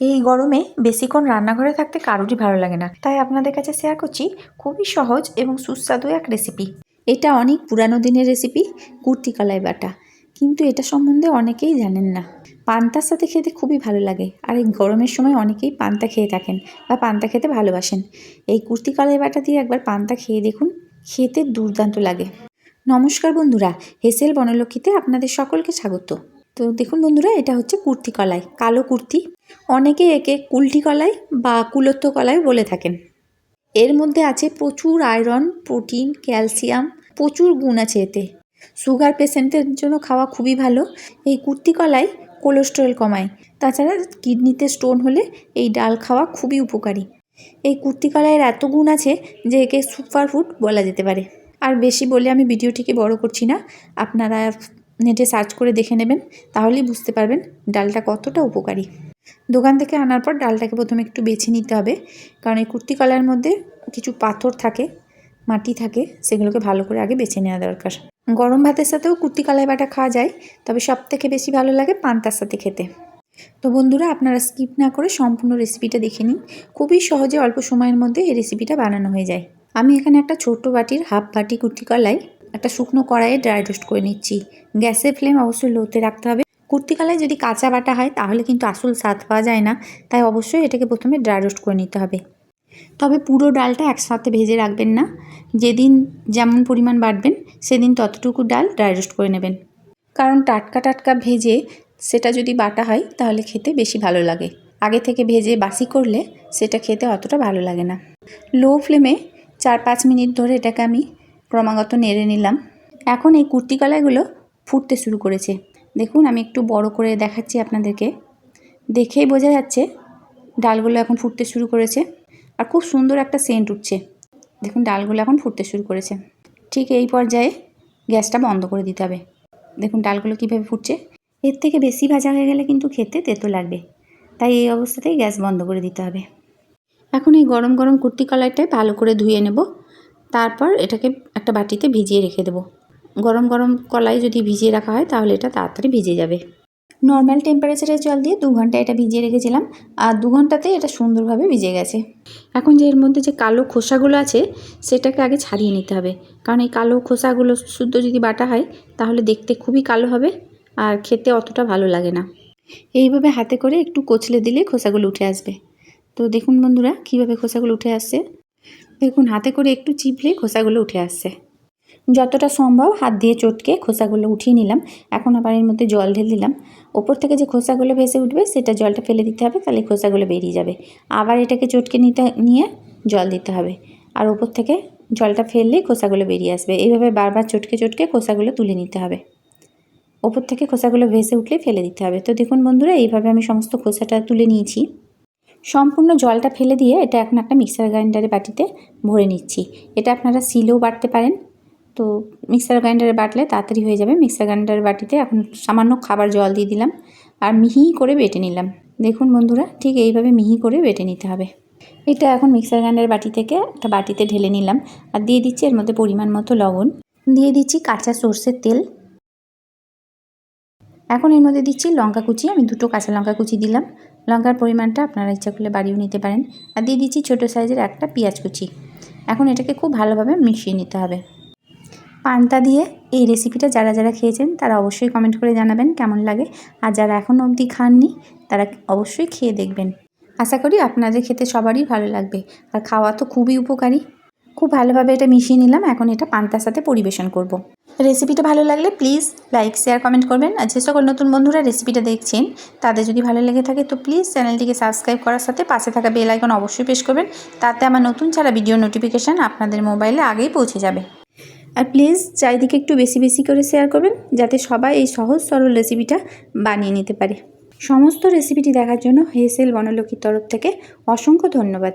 এই গরমে বেশিক্ষণ রান্নাঘরে থাকতে কারোরই ভালো লাগে না, তাই আপনাদের কাছে শেয়ার করছি খুবই সহজ এবং সুস্বাদু এক রেসিপি। এটা অনেক পুরানো দিনের রেসিপি, কুর্তি কলাই বাটা। কিন্তু এটা সম্বন্ধে অনেকেই জানেন না। পান্তার সাথে খেতে খুবই ভালো লাগে, আর এই গরমের সময় অনেকেই পান্তা খেয়ে থাকেন বা পান্তা খেতে ভালোবাসেন। এই কুর্তি কলাই বাটা দিয়ে একবার পান্তা খেয়ে দেখুন, খেতে দুর্দান্ত লাগে। নমস্কার বন্ধুরা, হেসেল বনলক্ষ্মীতে আপনাদের সকলকে স্বাগত। তো দেখুন বন্ধুরা, এটা হচ্ছে কুর্তি কলাই, কালো কুর্তি। অনেকে একে কুলটি কলাই বা কুলত্থ কলাই বলে থাকেন। এর মধ্যে আছে প্রচুর আয়রন, প্রোটিন, ক্যালসিয়াম, প্রচুর গুণ আছে এতে। সুগার পেশেন্টের জন্য খাওয়া খুবই ভালো। এই কুর্তি কলাই কোলেস্টেরল কমায়। তাছাড়া কিডনিতে স্টোন হলে এই ডাল খাওয়া খুবই উপকারী। এই কুর্তি কলাইয়ের এত গুণ আছে যে একে সুপারফুড বলা যেতে পারে। আর বেশি বলে আমি ভিডিওটিকে বড় করছি না, আপনারা নেটে সার্চ করে দেখে নেবেন, তাহলেই বুঝতে পারবেন ডালটা কতটা উপকারী। দোকান থেকে আনার পর ডালটাকে প্রথমে একটু বেছে নিতে হবে, কারণ এই কুর্তি কলাইয়ের মধ্যে কিছু পাথর থাকে, মাটি থাকে, সেগুলোকে ভালো করে আগে বেছে নেওয়া দরকার। গরম ভাতের সাথেও কুর্তি কলাই বাটা খাওয়া যায়, তবে সবথেকে বেশি ভালো লাগে পান্তার সাথে খেতে। তো বন্ধুরা, আপনারা স্কিপ না করে সম্পূর্ণ রেসিপিটা দেখে নিন। খুবই সহজে অল্প সময়ের মধ্যে এই রেসিপিটা বানানো হয়ে যায়। আমি এখানে একটা ছোট্ট বাটির হাফ বাটি কুর্তি কলাই একটা শুকনো কড়াইয়ে ড্রাই রোস্ট করে নিচ্ছি। গ্যাসের ফ্লেম অবশ্যই লোতে রাখতে হবে। কুর্তি কলাই যদি কাঁচা বাটা হয় তাহলে কিন্তু আসল স্বাদ পাওয়া যায় না, তাই অবশ্যই এটাকে প্রথমে ড্রাই রোস্ট করে নিতে হবে। তবে পুরো ডালটা একসাথে ভেজে রাখবেন না, যেদিন যেমন পরিমাণ বাটবেন সেদিন ততটুকু ডাল ড্রাই রোস্ট করে নেবেন, কারণ টাটকা টাটকা ভেজে সেটা যদি বাটা হয় তাহলে খেতে বেশি ভালো লাগে। আগে থেকে ভেজে বাসি করলে সেটা খেতে অতটা ভালো লাগে না। লো ফ্লেমে 4-5 মিনিট ধরে এটাকে আমি ক্রমাগত নেড়ে নিলাম। এখন এই কুর্তি কলাইগুলো ফুটতে শুরু করেছে। দেখুন, আমি একটু বড় করে দেখাচ্ছি আপনাদেরকে, দেখেই বোঝা যাচ্ছে ডালগুলো এখন ফুটতে শুরু করেছে, আর খুব সুন্দর একটা সেন্ট উঠছে। দেখুন, ডালগুলো এখন ফুটতে শুরু করেছে। ঠিক এই পর্যায়ে গ্যাসটা বন্ধ করে দিতে হবে। দেখুন ডালগুলো কীভাবে ফুটছে। এর থেকে বেশি ভাজা হয়ে গেলে কিন্তু খেতে তেতো লাগবে, তাই এই অবস্থাতেই গ্যাস বন্ধ করে দিতে হবে। এখন এই গরম গরম কুর্তি কলাইটাই ভালো করে ধুয়ে নেব, তারপর এটাকে একটা বাটিতে ভিজিয়ে রেখে দেবো। গরম গরম কলাই যদি ভিজিয়ে রাখা হয় তাহলে এটা তাড়াতাড়ি ভিজে যাবে। নর্মাল টেম্পারেচারে জল দিয়ে 2 ঘন্টা এটা ভিজিয়ে রেখেছিলাম, আর 2 ঘন্টাতেই এটা সুন্দরভাবে ভিজে গেছে। এখন যে এর মধ্যে যে কালো খোসাগুলো আছে সেটাকে আগে ছাড়িয়ে নিতে হবে, কারণ এই কালো খোসাগুলো শুদ্ধ যদি বাটা হয় তাহলে দেখতে খুবই কালো হবে আর খেতে অতটা ভালো লাগে না। এইভাবে হাতে করে একটু কচলে দিলে খোসাগুলো উঠে আসবে। তো দেখুন বন্ধুরা, কীভাবে খোসাগুলো উঠে আসছে। দেখুন, হাতে করে একটু চিপলে খোসাগুলো উঠে আসছে। যতটা সম্ভব হাত দিয়ে চটকে খোসাগুলো উঠিয়ে নিলাম। এখন আবার এর মধ্যে জল ঢেলে দিলাম। ওপর থেকে যে খোসাগুলো ভেসে উঠবে সেটা জলটা ফেলে দিতে হবে, তাহলে খোসাগুলো বেরিয়ে যাবে। আবার এটাকে চটকে নিয়ে জল দিতে হবে, আর ওপর থেকে জলটা ফেললেই খোসাগুলো বেরিয়ে আসবে। এইভাবে বারবার চটকে চটকে খোসাগুলো তুলে নিতে হবে। ওপর থেকে খোসাগুলো ভেসে উঠলে ফেলে দিতে হবে। তো দেখুন বন্ধুরা, এইভাবে আমি সমস্ত খোসাটা তুলে নিয়েছি। সম্পূর্ণ জলটা ফেলে দিয়ে এটা এখন একটা মিক্সার গ্রাইন্ডারে বাটিতে ভরে নিচ্ছি। এটা আপনারা শিলেও বাটতে পারেন, তো মিক্সার গ্রাইন্ডারে বাটলে তাড়াতাড়ি হয়ে যাবে। মিক্সার গ্রাইন্ডারের বাটিতে এখন সামান্য খাবার জল দিয়ে দিলাম আর মিহি করে বেটে নিলাম। দেখুন বন্ধুরা, ঠিক এইভাবে মিহি করে বেটে নিতে হবে। এটা এখন মিক্সার গ্রাইন্ডারের বাটি থেকে একটা বাটিতে ঢেলে নিলাম, আর দিয়ে দিচ্ছি এর মধ্যে পরিমাণ মতো লবণ, দিয়ে দিচ্ছি কাঁচা সর্ষের তেল। এখন এর মধ্যে দিচ্ছি লঙ্কা কুচি, আমি 2টো কাঁচা লঙ্কা কুচি দিলাম। লঙ্কার পরিমাণটা আপনারা ইচ্ছা করলে বাড়িয়েও নিতে পারেন। আর দিয়ে দিচ্ছি ছোটো সাইজের একটা পেঁয়াজ কুচি। এখন এটাকে খুব ভালোভাবে মিশিয়ে নিতে হবে। পান্তা দিয়ে এই রেসিপিটা যারা যারা খেয়েছেন তারা অবশ্যই কমেন্ট করে জানাবেন কেমন লাগে, আর যারা এখনও অবধি খাননি তারা অবশ্যই খেয়ে দেখবেন। আশা করি আপনাদের খেতে সবারই ভালো লাগবে, আর খাওয়া তো খুবই উপকারী। খুব ভালোভাবে এটা মিশিয়ে নিলাম। এখন এটা পান্তার সাথে পরিবেশন করব। রেসিপিটা ভালো লাগলে প্লিজ লাইক, শেয়ার, কমেন্ট করবেন। আর যে সকল নতুন বন্ধুরা রেসিপিটা দেখছেন তাদের যদি ভালো লেগে থাকে তো প্লিজ চ্যানেলটিকে সাবস্ক্রাইব করার সাথে পাশে থাকা বেল আইকন অবশ্যই প্রেস করবেন, তাতে আমার নতুন ছাড়া ভিডিও নোটিফিকেশান আপনাদের মোবাইলে আগেই পৌঁছে যাবে। আর প্লিজ চারিদিকে একটু বেশি বেশি করে শেয়ার করবেন, যাতে সবাই এই সহজ সরল রেসিপিটা বানিয়ে নিতে পারে। সমস্ত রেসিপিটি দেখার জন্য হেসেল বনলক্ষ্মীর তরফ থেকে অসংখ্য ধন্যবাদ।